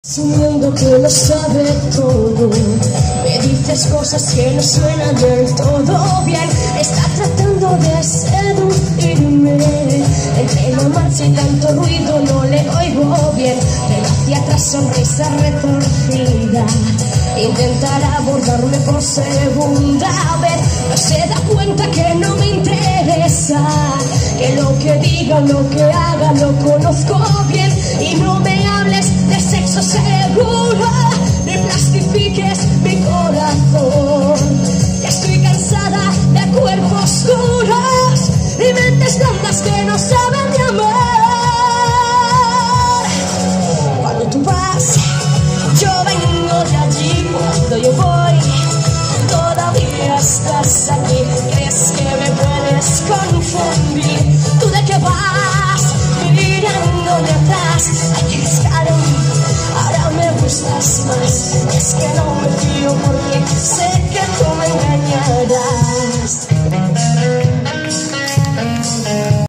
Asumiendo que lo sabe todo, me dices cosas que no suenan del todo bien. Está tratando de seducirme, entre la marcha y tanto ruido no le oigo bien. Pero hacia atrás sonrisa retorcida, intentará abordarme por segunda vez. No se da cuenta que no me interesa, que lo que diga, lo que haga lo conozco bien. Y no me hables de sexo seguro, ni plastifiques mi corazón. Ya estoy cansada de cuerpos duros y mentes blondas que no saben de amor. Cuando tú vas, yo vengo de allí. Cuando yo voy, todavía estás aquí. ¿Crees que me puedes confundir? ¿Tú de qué vas? Mirándome atrás. Hay que estar en mí, ahora me gustas más. Es que no me fío porque sé